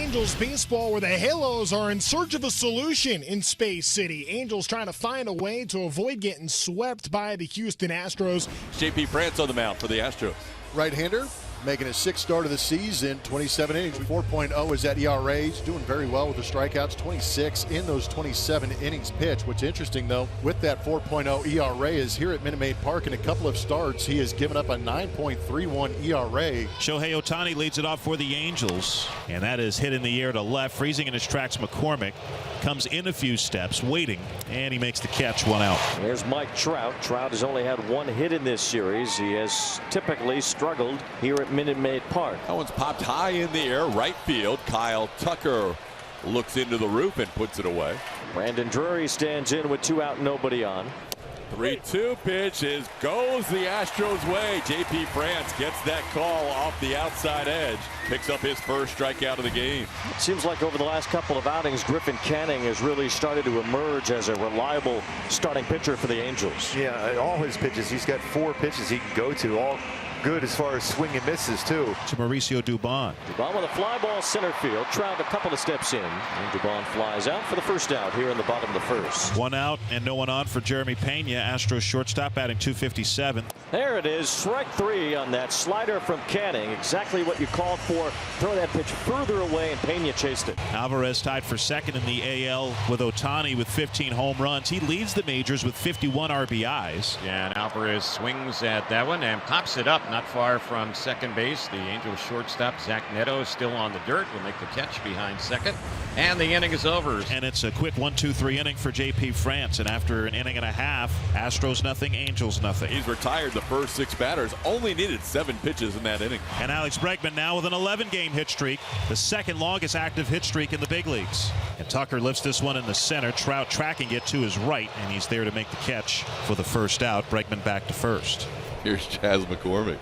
Angels baseball, where the Halos are in search of a solution in Space City. Angels trying to find a way to avoid getting swept by the Houston Astros. JP France on the mound for the Astros. Right-hander, making his sixth start of the season, 27 innings, 4.0 is that ERA. He's doing very well with the strikeouts, 26 in those 27 innings pitched. What's interesting, though, with that 4.0 ERA is here at Minute Maid Park in a couple of starts, he has given up a 9.31 ERA. Shohei Ohtani leads it off for the Angels, and that is hit in the air to left, freezing in his tracks. McCormick comes in a few steps, waiting, and he makes the catch, 1 out. There's Mike Trout. Trout has only had 1 hit in this series. He has typically struggled here at Minute Maid Park. That one's popped high in the air, right field. Kyle Tucker looks into the roof and puts it away. Brandon Drury stands in with 2 out, nobody on. 3-2 pitch goes the Astros' way. JP France gets that call off the outside edge. Picks up his first strikeout of the game. It seems like over the last couple of outings, Griffin Canning has really started to emerge as a reliable starting pitcher for the Angels. Yeah, all his pitches, he's got 4 pitches he can go to, all good as far as swing and misses too. To Mauricio Dubon. Dubon with a fly ball center field. Trout a couple of steps in, and Dubon flies out for the first out here in the bottom of the first. 1 out and no one on for Jeremy Pena. Astros shortstop batting .257. There it is, strike 3 on that slider from Canning. Exactly what you called for. Throw that pitch further away, and Pena chased it. Alvarez tied for second in the AL with Ohtani with 15 home runs. He leads the majors with 51 RBIs. Yeah, and Alvarez swings at that one and pops it up not far from second base. The Angels shortstop Zach Neto is still on the dirt. Will make the catch behind second, and the inning is over. And it's a quick 1-2-3 inning for JP France, and after an inning and a half, Astros nothing, Angels nothing. He's retired the first 6 batters, only needed 7 pitches in that inning. And Alex Bregman now with an 11-game hit streak, the second longest active hit streak in the big leagues. And Tucker lifts this one in the center. Trout tracking it to his right, and he's there to make the catch for the first out. Bregman back to first. Here's Chas McCormick.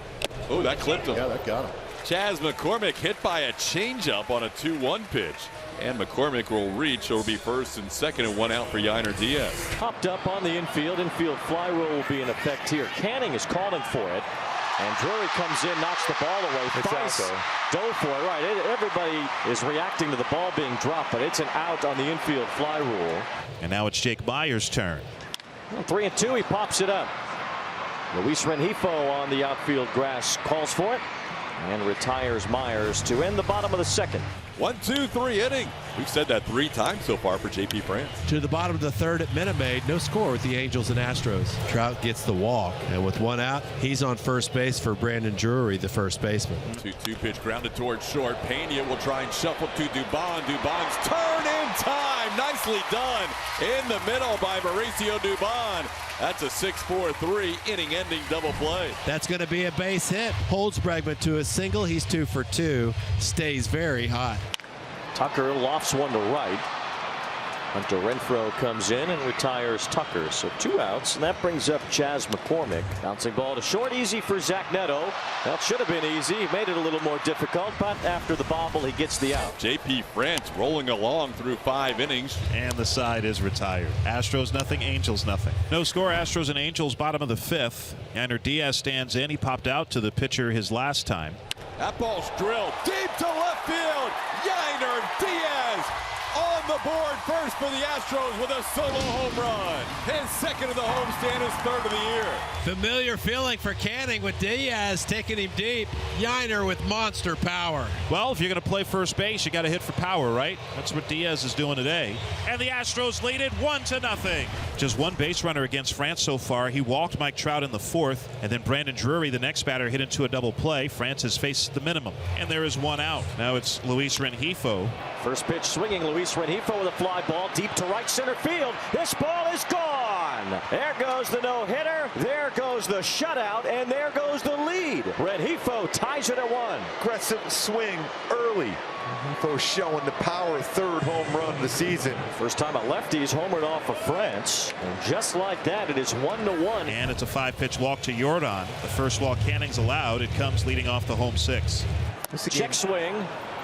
Oh, that clipped him. Yeah, that got him. Chas McCormick hit by a changeup on a 2-1 pitch. And McCormick will reach. It will be first and second and 1 out for Yainer Diaz. Popped up on the infield. Infield fly rule will be in effect here. Canning is calling for it. And Drury comes in, knocks the ball away. Dove for it. Right. Everybody is reacting to the ball being dropped, but it's an out on the infield fly rule. And now it's Jake Meyers' turn. 3-2. He pops it up. Luis Rengifo on the outfield grass calls for it and retires Myers to end the bottom of the second. 1-2-3 inning. We've said that 3 times so far for JP France. To the bottom of the third at Minute Maid. No score with the Angels and Astros. Trout gets the walk, and with 1 out, he's on first base for Brandon Drury, the first baseman. 2-2 pitch grounded towards short. Pena will try and shuffle to Dubon. Dubon's turn in time. Nicely done in the middle by Mauricio Dubon. That's a 6-4-3 inning-ending double play. That's going to be a base hit. Holds Bregman to a single. He's 2 for 2. Stays very hot. Tucker lofts one to right. Hunter Renfroe comes in and retires Tucker. So 2 outs, and that brings up Chas McCormick. Bouncing ball to short, easy for Zach Neto. That should have been easy. He made it a little more difficult, but after the bobble, he gets the out. JP France rolling along through 5 innings. And the side is retired. Astros nothing, Angels nothing. No score, Astros and Angels, bottom of the 5th. Yainer Diaz stands in. He popped out to the pitcher his last time. That ball's drilled deep to left field. Yainer Diaz on the board first for the Astros with a solo home run. His second of the homestand, his 3rd of the year. Familiar feeling for Canning with Diaz taking him deep. Yainer with monster power. Well, if you're going to play first base, you got to hit for power, right? That's what Diaz is doing today. And the Astros lead it 1-0. Just 1 base runner against France so far. He walked Mike Trout in the 4th, and then Brandon Drury, the next batter, hit into a double play. France has faced the minimum, and there is 1 out. Now it's Luis Rengifo. First pitch swinging, Luis Rengifo with a fly ball deep to right center field. This ball is gone. There goes the no-hitter. There goes the shutout, and there goes the lead. Rengifo ties it at 1. Aggressive swing early. Rengifo showing the power, 3rd home run of the season. First time a lefty's homered off of France. And just like that, it is 1-1. And it's a 5-pitch walk to Jordan. The first walk Canning's allowed. It comes leading off the home 6. Check swing.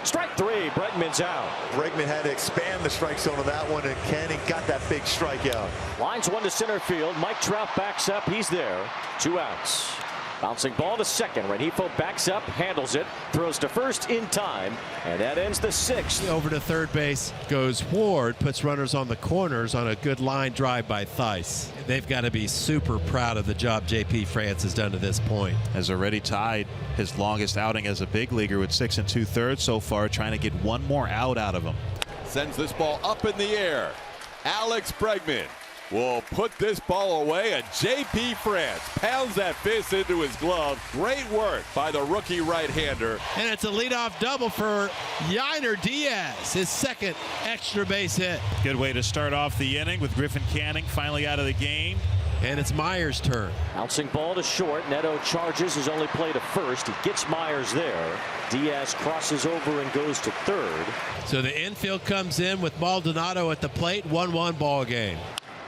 Strike 3. Bregman's out. Bregman had to expand the strike zone on that one, and Canning got that big strikeout. Lines 1 to center field. Mike Trout backs up. He's there. 2 outs. Bouncing ball to second. Rengifo backs up, handles it, throws to first in time, and that ends the 6th. Over to third base goes Ward, puts runners on the corners on a good line drive by Theis. They've got to be super proud of the job J.P. France has done to this point. Has already tied his longest outing as a big leaguer with 6 2/3 so far, trying to get one more out of him. Sends this ball up in the air. Alex Bregman will put this ball away, and J.P. France pounds that fist into his glove. Great work by the rookie right-hander. And it's a leadoff double for Yainer Diaz, his second extra base hit. Good way to start off the inning with Griffin Canning finally out of the game. And it's Myers' turn. Bouncing ball to short. Neto charges his only play to first. He gets Myers there. Diaz crosses over and goes to third. So the infield comes in with Maldonado at the plate. 1-1 ball game.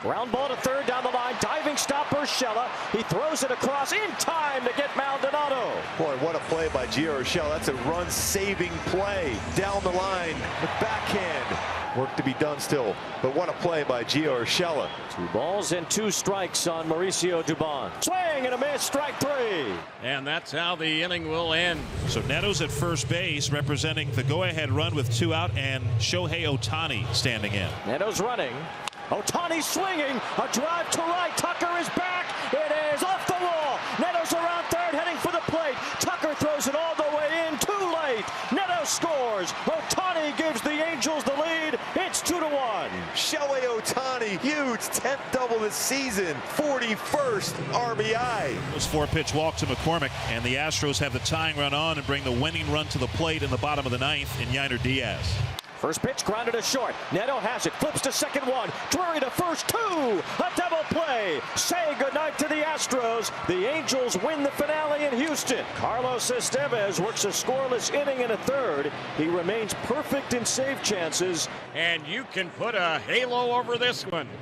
Ground ball to third down the line. Diving stop Urshela. He throws it across in time to get Maldonado. Boy, what a play by Gio Urshela. That's a run-saving play down the line. The backhand. Work to be done still, but what a play by Gio Urshela. 2 balls and 2 strikes on Mauricio Dubon. Swing and a miss, strike 3. And that's how the inning will end. So Neto's at first base, representing the go-ahead run with 2 out, and Shohei Ohtani standing in. Neto's running. Ohtani swinging. A drive to right. Tucker is back. It is off the wall. Neto's around third, heading for the plate. Tucker throws it all the way in. Too late. Neto scores. Ohtani gives the Angels the lead. It's 2-1. Shohei Ohtani, huge 10th double this season. 41st RBI. This 4-pitch walk to McCormick, and the Astros have the tying run on and bring the winning run to the plate in the bottom of the 9th in Yainer Diaz. First pitch grounded to short. Neto has it. Flips to second 1. Drury to first 2. A double play. Say goodnight to the Astros. The Angels win the finale in Houston. Carlos Estevez works a scoreless inning in a third. He remains perfect in save chances. And you can put a halo over this one.